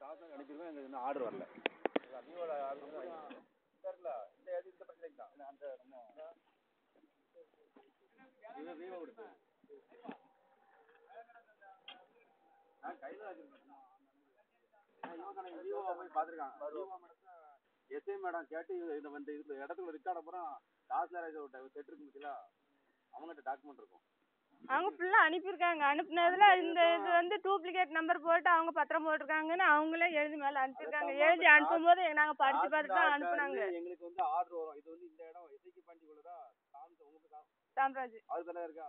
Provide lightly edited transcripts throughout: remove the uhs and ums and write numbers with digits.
தாசன் அனுப்பிடுவேன், எங்களுக்கு இன்னும் ஆர்டர் வரல. விவோட ஆர்டர் தெரியல. இந்த பிரச்சனைக்கு தான் அந்த விவோ கொடுத்து நான் கையில் வச்சிருக்கேன். விவோ போய் பார்த்துருக்காங்க. எஸ்ஐ மேடம் கேட்டு இந்த வந்து இது இடத்துல ரெக்கார்ட் அப்புறம் தாசில்தார் செட் இருக்குங்களா, அவங்ககிட்ட டாக்குமெண்ட் இருக்கும். அவங்க ஃபுல்லா அனுப்பியிருக்காங்க. அனுப்புனதுல இந்த இது வந்து டூப்ளிகேட் நம்பர் போட்டு அவங்க பத்திரம் போட்டிருக்காங்கன்னு அவங்களே எழுதி மேல அனுப்பியிருக்காங்க. எழுதி அனுப்பும் போது நாங்க படிச்சு பார்த்துட்டு தான் அனுப்புனாங்க. எங்களுக்கு வந்து ஆர்டர் வரும். இது வந்து இந்த இடம் எஸ்ஐக்கு பாண்டிக்குள்ளதான் சாம்ராஜ் அதுல இருக்கா,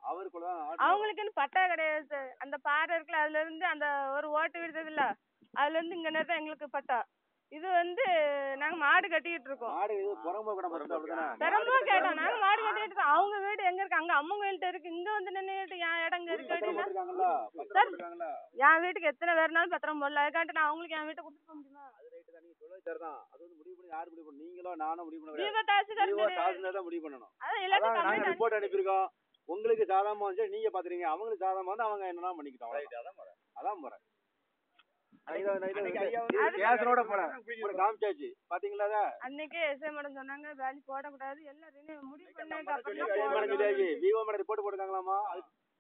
அவருக்குள்ள அவங்களுக்குன்னு பட்டா கிடையாது சார். அந்த பாறை இருக்குல்ல, அதுல இருந்து அந்த ஒரு ஓட்டு விடுறது இல்ல, அதுல இருந்து இங்க நேரம் எங்களுக்கு பட்டா. இது வந்து நாங்க மாடு கட்டிக்கிட்டு இருக்கோம். பெரம்பூர் கேட்டோம், நாங்க மாடு கட்டிட்டு இருக்கோம். அவங்க வீடு எங்க இருக்கு? அங்க அம்மன் கோயில்கிட்ட இருக்கு. இங்க வந்து நின்னுட்டு என் இடம் இங்க இருக்கு அப்படின்னா என் வீட்டுக்கு எத்தனை பேர்னாலும் பத்திரம் போடல. அதுக்காண்டி நான் அவங்களுக்கு என் வீட்டை கொடுத்துட்டு முடியுமா? உங்களுக்கு சாதாரணமா வந்து நீங்க பாத்துறீங்க, அவங்களுக்கு சாதாரணமா வந்து அவங்க என்னன்னா பண்ணிக்கிட்டோம். அதான் போறேன். அன்னைக்கு எஸ்ஐ மேடம் சொன்னாங்க வேலி போடக்கூடாது, எல்லாம் முடிவு பண்ணாங்க. விவோ மேடம் ரிப்போர்ட் போட்டுருக்காங்களாமா?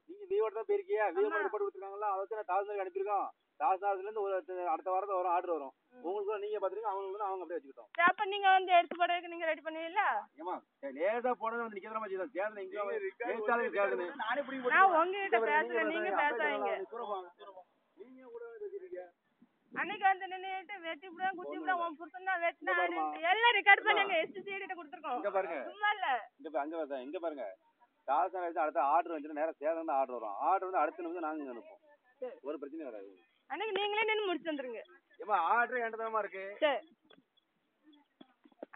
நீங்க விவோ தான் போயிருக்கீங்க, விவோ மேடம் ரிப்போர்ட் கொடுத்துருக்காங்களா? அதை தாசில்தாருக்கு அனுப்பியிருக்கோம். தாசில்தார்ல இருந்து ஒரு அடுத்த வாரத்துல வரும் ஆர்டர் வரும். உங்களுக்கு நீங்க பாத்துருங்க, அவங்களுக்கு அவங்க அப்படியே வச்சுக்கிட்டோம். அப்ப நீங்க வந்து எடுத்து போடுறதுக்கு நீங்க ரெடி பண்ணுவீங்களா? ஏமா லேசா போனது வந்து நிக்கிறமா செய்யலாம். சேரல இங்க நானே புடி போட்டு நான் உங்ககிட்ட பேசுறேன், நீங்க பேசாதீங்க. நீங்க கூட பேசிருக்கீங்க. அன்னைக்கு வந்து நின்னுட்டு வெட்டி விடுவேன், குத்தி விடுவேன், உன் புருஷன் தான் வெட்டினா எல்லாம் ரெக்கார்ட் பண்ணி எங்க எஸ்டிசி கிட்ட கொடுத்துருக்கோம். இங்க பாருங்க, சும்மா இல்ல இங்க பாருங்க, தாசில்தார் அடுத்த ஆர்டர் வந்து நேரம் சேலம் தான் ஆர்டர் வரும். ஆர்டர் வந்து அடுத்த நிமிஷம் நாங்க அனுப்போம். ஒரு பிரச்சனையும் வராது. அன்னைக்கு நீங்களே நின்று முடிச்சு வந்துருங்க. ஏமா ஆர்டர் என்கிட்ட இருக்கு. சரி,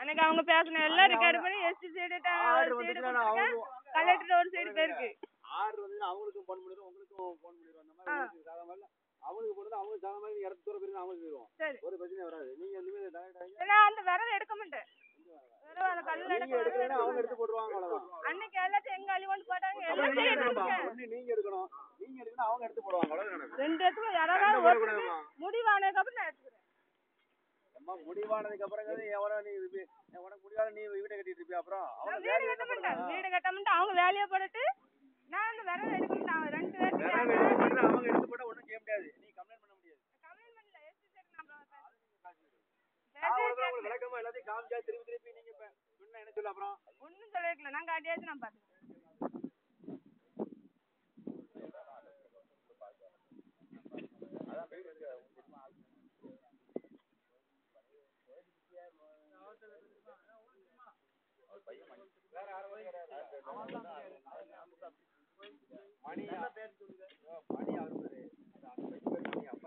அன்னைக்கு அவங்க பேசின எல்லாம் ரெக்கார்ட் பண்ணி எஸ்டிசி கிட்ட கலெக்டர் ஒரு சைடு போயிருக்கு. ஆர்டர் வந்து அவங்களுக்கும் போன் பண்ணிடுவோம், உங்களுக்கும் போன் பண்ணிடுவோம். அந்த மாதிரி சாதாரண அவங்களுக்கு போடுறது அவங்க சாதாரண இடத்து தூரம் போயிருந்து அவங்க போயிடுவோம். ஒரு பிரச்சனையும் வராது. நீங்க அந்த விரல் எடுக்க மாட்டேன். அவங்க எடுத்து போடுவாங்க. அன்னைக்கு எல்லாத்தையும் எங்க அழி கொண்டு போட்டாங்க. நீங்க எடுக்கணும், நீங்க எடுக்கணும், அவங்க எடுத்து போடுவாங்க. ரெண்டு இடத்துக்கும் யாராவது முடிவானதுக்கு அப்புறம் நான் எடுத்துக்கிறேன். முடிவானதுக்கு அப்புறம் உனக்கு முடிவான நீ வீட்டை கட்டிட்டு இருப்பியா? அப்புறம் வீடு கட்டாமட்டு அவங்க வேலையை போட்டுட்டு நான் அந்த விரல் எடுக்க மாட்டேன். ரெண்டு பேரும் அவங்க எடுத்து போட்டா ஒண்ணும் செய்ய முடியாது. நீ கம்ப்ளைண்ட் பண்ண முடியாது. கம்ப்ளைண்ட் பண்ணல, எஸ்டிசி விளக்கமா எல்லாத்தையும் காமிச்சா திருப்பி நீங்க என்ன சொல்ல அப்புறம் ஒன்னும் சொல்லிருக்கல. நான் காட்டியாச்சு, நான் பாத்துக்கிறேன். மணி அப்பா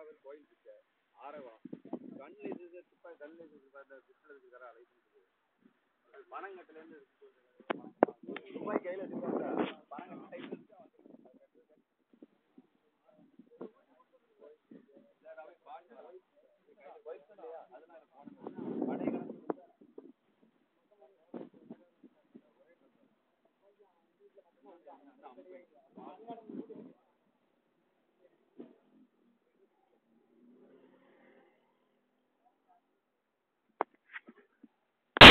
பேர் கோயில் இருக்கு, ஆரவம் கண்ணில் பணங்கட்டுல இருந்து ரூபாய் கையில வச்சுருக்காங்க. பணங்கட்டு அதனால